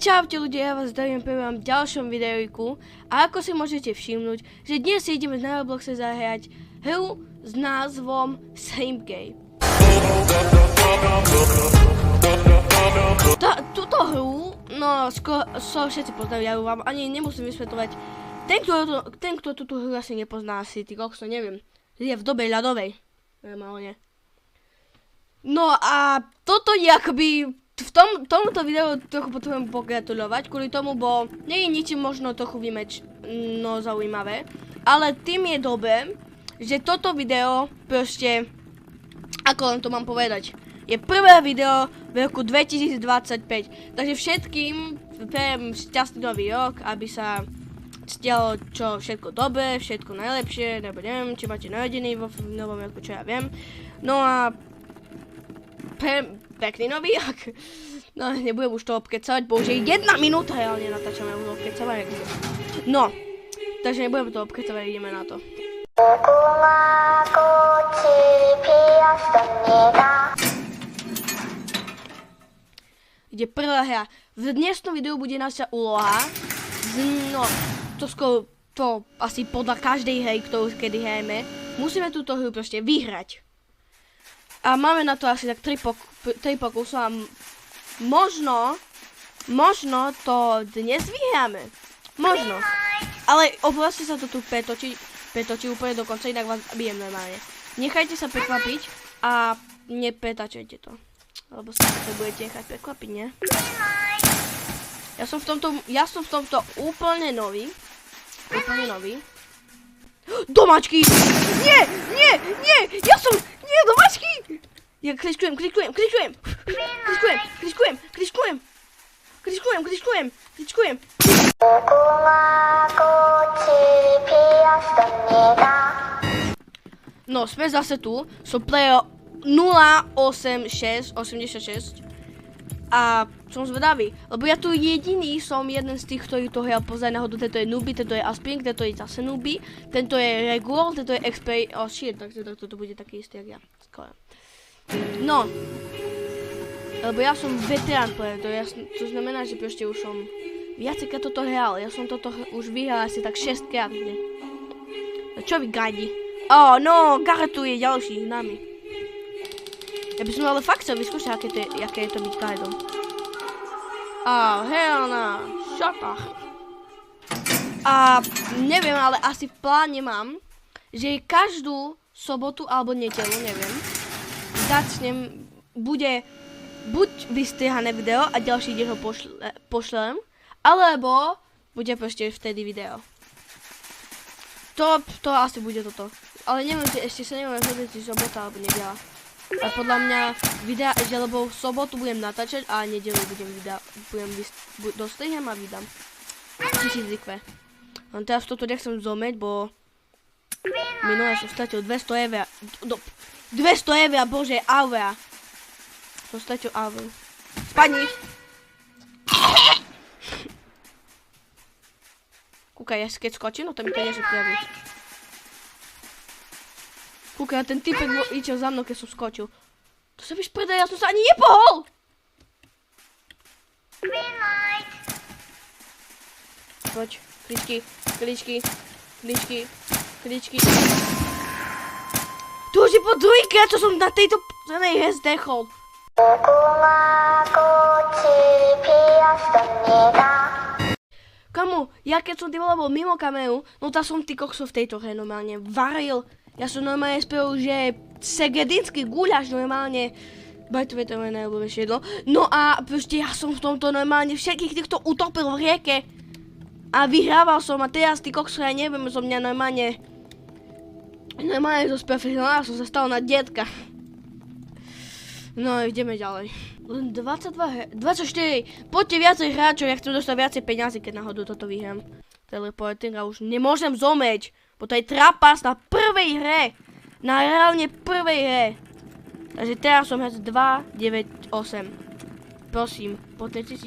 Čaute ľudia, ja vás zdravím pri vám ďalšom videjku a ako si môžete všimnúť, že dnes si ideme na Robloxe zahrať hru s názvom Simgame. Túto hru, no skoro všetci poznajú, ja vám ani nemusím vysvetľovať. Ten, kto túto hru asi nepozná, asi ty kokso, neviem, je v dobe ľadovej, normálne. No a toto je akoby... V tomuto videu trochu potrebujem pogratulovať, kvôli tomu, bo nie je ničím možno trochu no zaujímavé, ale tým je dobré, že toto video proste, ako len to mám povedať, je prvé video v roku 2025, takže všetkým prajem šťastný nový rok, aby sa stialo čo všetko dobré, všetko najlepšie, nebo neviem, či máte narodiny vo novom roku, čo ja viem, no a pekný nový rok. No, nebudem už to obkecavať, bože, 1 minúta reálne natáčame už obkecavať. No, takže nebudem to obkecavať, ideme na to. Ide prvá hra. V dnešnom videu bude naša úloha. No, to asi podľa každej hry, ktorú kedy hrajeme, musíme túto hru proste vyhrať. A máme na to asi tak 3 pokusy a možno to dnes vyhráme. Možno. Ale oblasti sa to tu pretočí úplne do konca, inak vás bijem normálne. Nechajte sa prekvapiť a nepretačujte to. Lebo sa budete nechať prekvapiť, nie? Ja som v tomto úplne nový. Úplne nový. Domačky! Nie! Nie, domačky! Ja kličkujem. No, sme zase tu. Som player 086 a som zvedavý, lebo ja tu jediný som jeden z tých, ktorý to hral pozaj náhodou. Tento je newbie, tento je aspirant, tento je zase newbie, tento je regular, tento je expert, oh shit, takže to bude taký istý, jak ja, skoro. No, lebo ja som veterán player, to znamená, že proste už som viacejkrát toto hral, ja som toto už vyhral asi tak 6 krát, ne? No čo vy gadi? Oh no, Gartu je ďalší, nami. Ja by som ale fakt chcel vyskúšať, aké je to byť guidom. Hell no, shut up. A neviem, ale asi v pláne mám, že každú sobotu alebo nedeľu, neviem, bude buď vystrihané video a ďalší deň ho pošlem, alebo bude proste vtedy video. To asi bude toto. Ale neviem, ešte sa neviem rozhodnúť, či sobota alebo nedeľa. A podľa mňa že lebo v sobotu budem natáčať a nedeľu dostriham a vydám. Čiže zvykle. No teraz toto nechcem zomeť, bo minulé som stratil 200 eur. 200 eur, bože, aura. Som stratil auru. Spadni! Kúkaj, ja keď skočím, no to mi to nie prijaví. Kúkaj, ten typek išiel za mnou, keď som skočil. To sa víš predaj, ja som sa ani nepohol! Poď, kličky. Tu už je po druhýkrát, čo som na tejto zelenej hre zdechol. Kamu, ja keď som bol mimo kameru, no tá som ty kokso v tejto hre normálne varil. Ja som normálne spel, že segedinský guľaš normálne. Bajtové to je moje najľúbenejšie jedlo. No a proste ja som v tomto normálne všetkých týchto utopil v rieke. A vyhrával som a teraz ty kokso, ja neviem, som mňa normálne zo profesionála som sa stal na detka. No ideme ďalej. Len 24, poďte viacej hráčov, ja chcem dostať viacej peňazí, keď náhodou toto vyhrám. Teleporting a už nemôžem zomeť, bo to je trapas na prvej hre. Na reálne prvej hre. Takže teraz som hez 2, 9, 8. Prosím, po 30...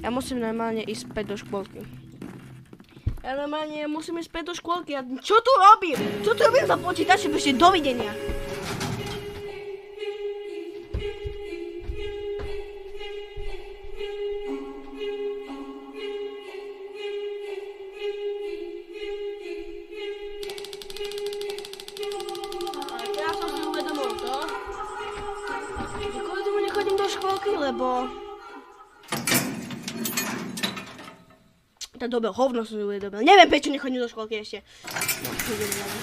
Ja musím normálne ísť späť do škôlky. Ja normálne musím ísť späť do škôlky. Čo tu robím? Čo tu robím za počítačom? Ešte dovidenia. Ja som si uvedomil to. Kvôli tomu nechodím do škôlky, lebo... Dobre, hovno som si uvedomil. Neviem, prečo nechodím do škôlky ešte. No, idem na to.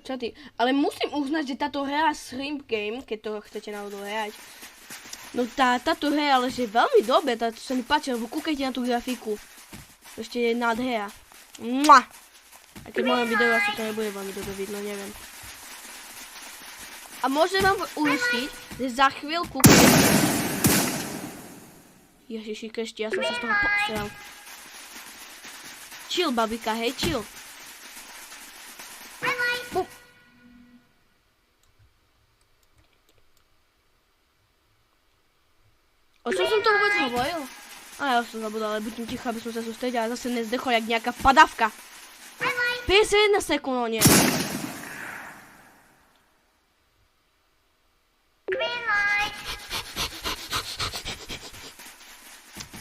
Čo ty? Ale musím uznať, že táto hra Shrimp Game, keď to chcete náhodou hrať, no táto hra ale že je veľmi dobre, to sa mi páči, lebo kúkajte na tú grafiku. Ešte je nádhera. Mua! A keď môžem videu, asi to nebude veľmi dobre vidno, neviem. A môžem vám uistiť, že za chvíľku... Ježiši Kriste, ja som sa z toho postrel. Chill, babika, hej, chill. O čom som to vôbec hovoril? A ja som zabudol, ale buďme ticho, aby som sa sústredila a zase nezdechol jak nejaká padavka. 51 sekúnd, no nie.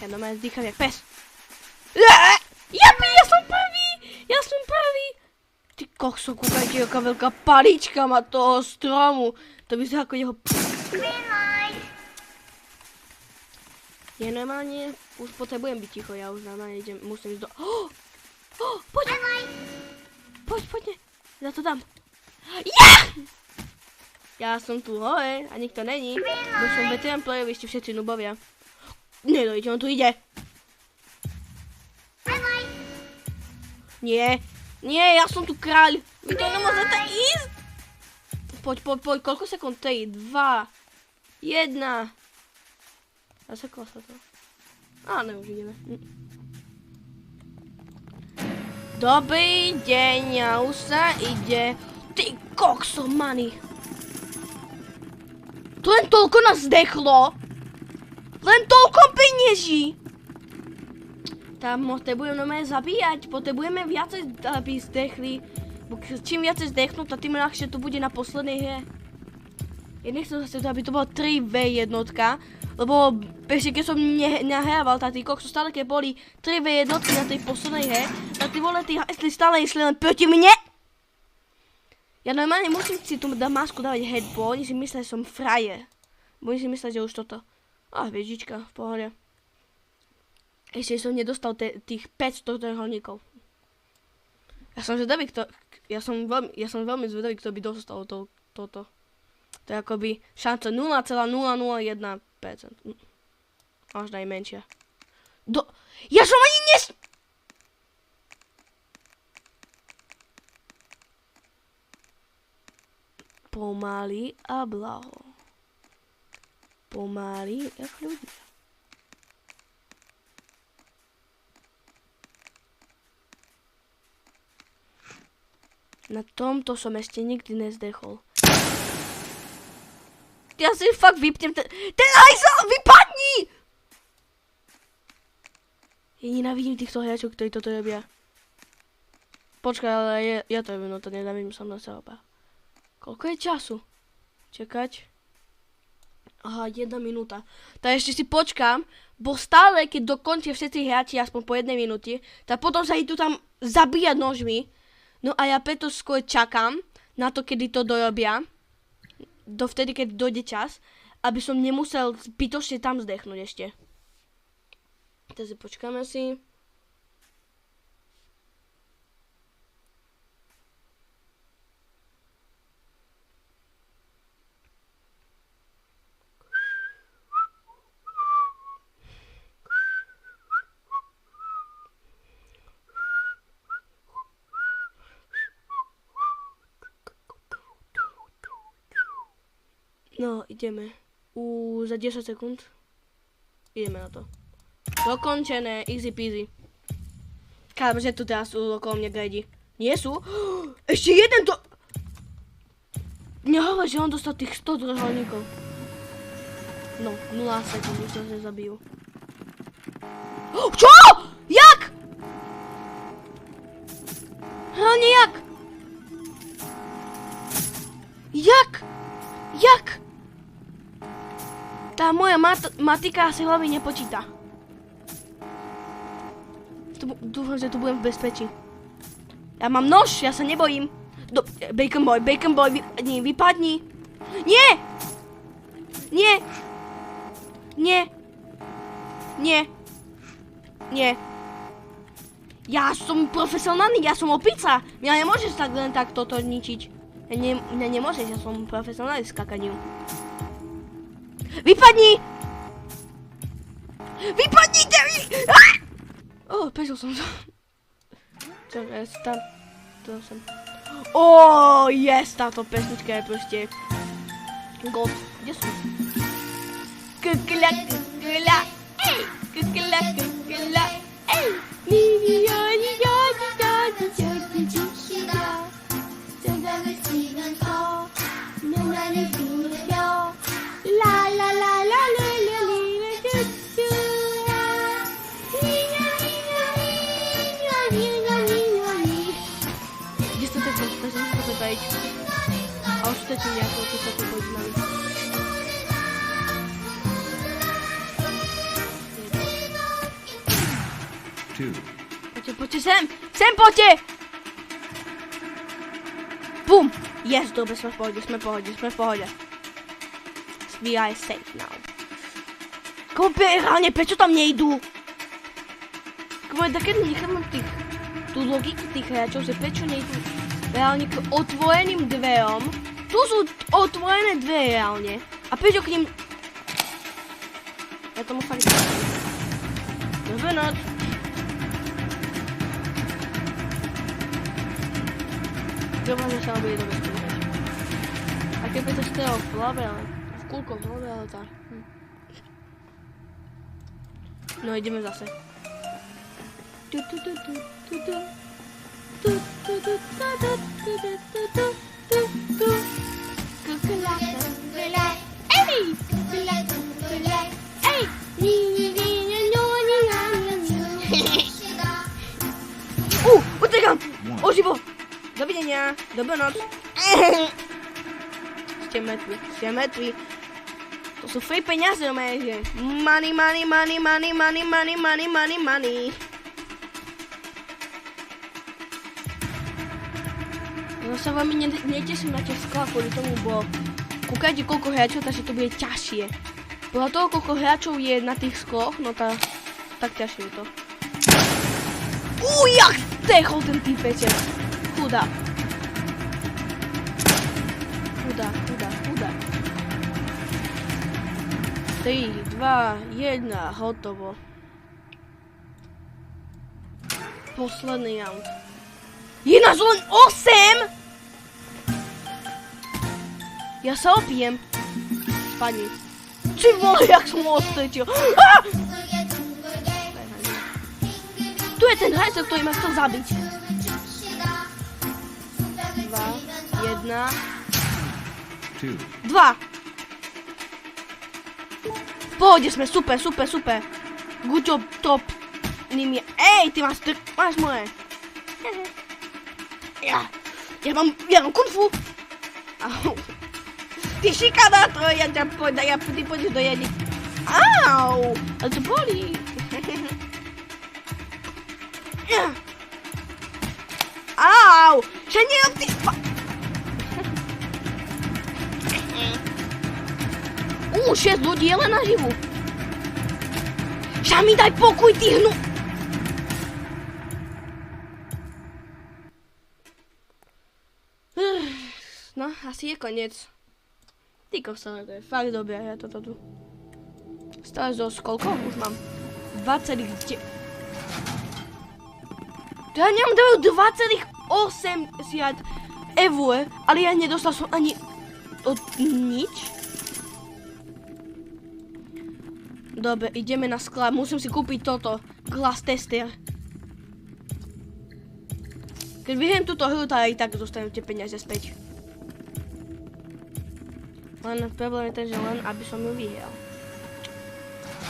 Ja normálne zdýcham jak pes. Japi, ja som prvý! Ja som prvý! Ty kokso, kúkajte, jaká veľká palička má toho stromu. To vyzerá ako jeho... Ja normálne už potrebujem byť ticho, ja už normálne idem, musím ísť do... Poď! Poď, ne. Ja to dám. Ja! Ja som tu hore a nikto není. Bo som veterán player, vy ste všetci nubovia. Nedojde, on tu ide. Nie, ja som tu kráľ. Vy to nemôžete ísť. Poď, koľko sekúnd? 3, 2, 1. Zaseklo sa to. Áno, už ideme. Dobrý deň, a už sa ide. Ty kokso, mani. To len toľko nás zdechlo. Len toľko peniaží. Tam potrebujem normálne zabíjať. Potrebujeme viacej, aby zdechli. Bo čím viacej zdechnú, tým ľahšie to bude na poslednej hre. Ja nechcem zase to, aby to bolo 3v jednotka. Lebo ešte keď som nahrával, tak tí kokso stále keď boli 3v jednotky na tej poslednej hre, tak tí vole, tí hajsli stále išli len proti mne. Ja normálne musím si tu masku dávať headball, oni si myslia, že som frajer. Bo oni si myslia, že už toto. Vežička, v pohode. Ešte som nedostal tých 500 trojholníkov. Ja som veľmi zvedavý, kto by dostal toto. To je akoby šanca 0,001%. Až najmenšia. Ja som ani Pomaly a blaho. Pomaly jak ľudia. Na tomto som ešte nikdy nezdechol. Ja si fakt vypnem ten hajzel, vypadni! Ja nenávidím týchto hráčov, ktorí toto robia. Počkaj, ale ja to robím, no to nenávidím som na seba. Koľko je času? Čakať. Aha, 1 minúta. Tak ešte si počkám, bo stále, keď dokončia všetci hráči aspoň po 1 minúte, tak potom sa idú tam zabíjať nožmi. No a ja preto skôr čakám na to, kedy to dorobia. Dovtedy, keď dojde čas, aby som nemusel zbytočne tam zdechnúť ešte. Takže počkáme si. No, ideme. Za 10 sekúnd. Ideme na to. Dokončené, easy peasy. Kámo, že tu teraz sú okolo mňa gredi. Nie sú? Ešte jeden to... Nehovor, že on dostal tých 100 trojholníkov. No, 0 sekúnd, už sa zabijú. Čo? Jak? Hlavne jak? Jak? Tá moja matika si hlavne nepočíta. Dúfam, že tu budem v bezpečí. Ja mám nož, ja sa nebojím. Bacon boy, vypadni. Nie! Ja som profesionálny, ja som opica. Mňa nemôžeš tak len tak toto ničiť. Mňa nemôžeš, ja som profesionálny v skakaniu. Vypadni! Vypadnite vy! Prežil som to. Čakaj, tam. To som. Yes, táto pesnička je proste god. Kde sú? Kukla, ej! Kukla, ej! A ostatní nejakou tu sa tu poď s nami. Poďte sem! Sem poďte! Bum! Yes, dobre, sme v pohode. We are safe now. Reálne, prečo tam nejdú? Také nechápam tú logiku tých hráčov, že prečo nejdú reálne k otvoreným dverom. Tu sú otvorené dvere reálne. A prečo k ním... Ja tomu fakt neviem. Dobrú noc. Dúfam, že sa bude dobre skúšať. A keby to stalo v hlave, ale... V kúlko v hlave, ale tak. No, ideme zase. Utekam! O živo! Dovidenia! Dobrú noc! Ste mŕtvi. To sú free peniaze, že? Money. No sa vám neteším na tie skla kvôli tomu, bo kúkajte koľko hráčov, takže to bude ťažšie. Podľa toho, koľko hráčov je na tých skloch, no tak ťažšie je to. Jak techol ten týpeček. Chudák. 3, 2, 1, hotovo. Posledný round. Je nás len 8! Ja sa opijem. Spadni. Ty vole, jak som ho odstrečil. Tu je ten hajzel, ktorý ma chcel zabiť. 2, 1. 2. V pohode sme, super. Good job, top. Ej, ty máš moje. Ja mám kung fu. Au. Ty šikanátor, ty pôjdeš do jedny. Au, ale to bolí. Au, že nerob ty už 6 ľudí je len naživu. Však mi daj pokoj, ty hnu... No, asi je koniec. Ty koksa, to je fakt dobré, ja toto tu. Stále zo koľko? Už mám 20... Ja nemám dajú 20,80 eur, ale ja nedostal som ani od nič. Dobre, ideme na sklad. Musím si kúpiť toto. Glass tester. Keď vyhriem túto hru, tak aj tak dostanem tie peniaze späť. Len problém je ten, že len aby som ju vyhral.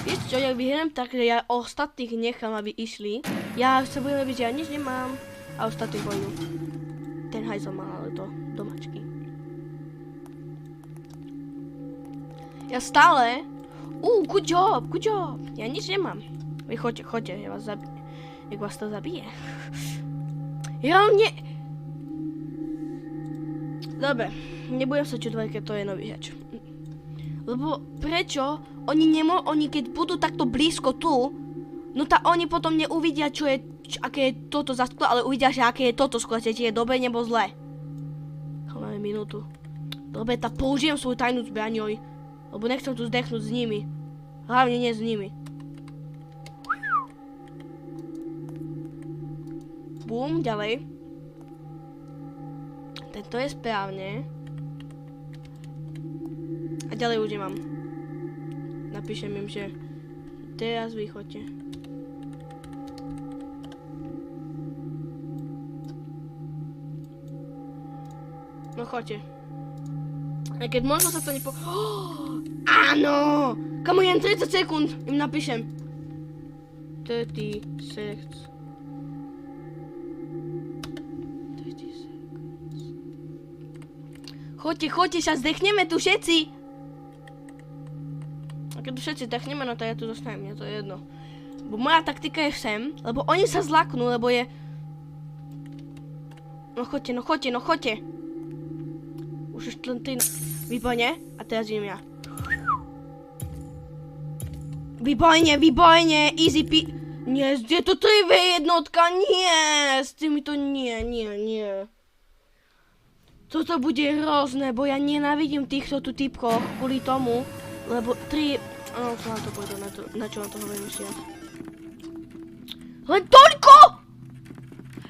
Vieš čo, ja vyhrám tak, že ja ostatných nechám, aby išli. Ja sa budem robiť, že ja nič nemám a ostatní pôjdu. Ten hajzel má ale to domačky. Ja stále... good job, good job. Ja nič nemám. Vy choďte, ja vás zabijem. Jak vás to zabije. Ja ne... Dobre, nebudem sa čudovať, keď to je nový hráč. Lebo prečo? Oni keď budú takto blízko tu, no tak oni potom neuvidia, aké je toto za sklo, ale uvidia, že aké je toto sklo, či je dobre nebo zlé. Máme minútu. Dobre, tak použijem svoju tajnú zbraň, lebo nechcem tu zdechnúť s nimi. Hlavne nie s nimi. Bum, ďalej. Tento je správne. A ďalej už nemám. Napíšem im, že teraz vy choďte. No choďte. Aj keď možno sa to áno! Kamu jen 30 sekúnd im napíšem. 30 seconds. Choďte, sa zdechneme tu všetci. A keď tu všetci zdechneme, no to ja tu zostanem, mne to je jedno. Bo moja taktika je sem, lebo oni sa zlaknú, lebo je... No choďte. Už len 3... Výborne, a teraz idem ja. Výborne, easy Nie, je to 3v1, nie, s týmito nie. Toto bude hrozné, bo ja nenávidím týchto tu typkoch kvôli tomu, lebo 3... No, to vám to povedal, na čo vám to hovorím ešte ja. Len toľko!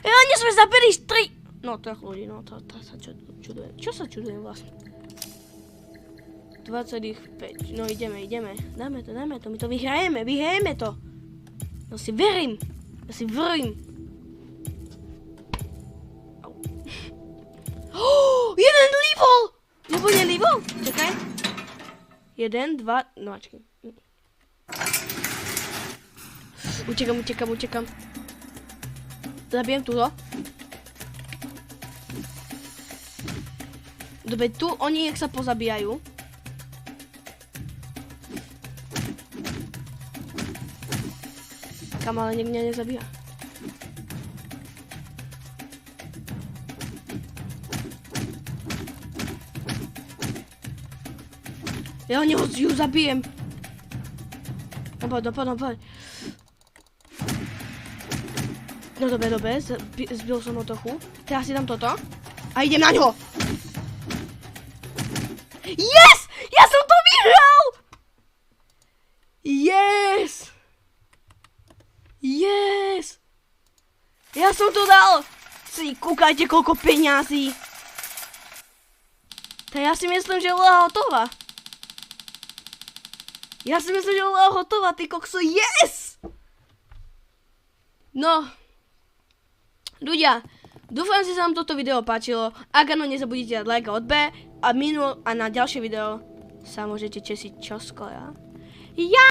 Ja nesme zabili 3... No, troch ľudí, no, to sa čudujem. Čo sa čudujem vlastne? 25, no ideme. Dáme to, my to vyhrajeme to. Ja si verím. Jeden level! Nebude level? Čakaj. 1, 2, no čakaj. Utekam. Zabijem túto. Dobre, tu oni jak sa pozabíjajú. Kam ale niekde nezabíja. Ja ju zabijem. Poď. No dobre, zbil som ho trochu. Teraz si dám toto. A idem na ňo. Yes! Ja som to vyhral! Yes! Ja som to dal! Si kúkajte, koľko peňazí. Tak ja si myslím, že je úloha hotová. Ty kokso, yes! No. Ľudia, dúfam, že sa vám toto video páčilo. Ak áno, nezabudnite dať like a odber. A na ďalšie video sa môžete česiť čoskoro. Ja!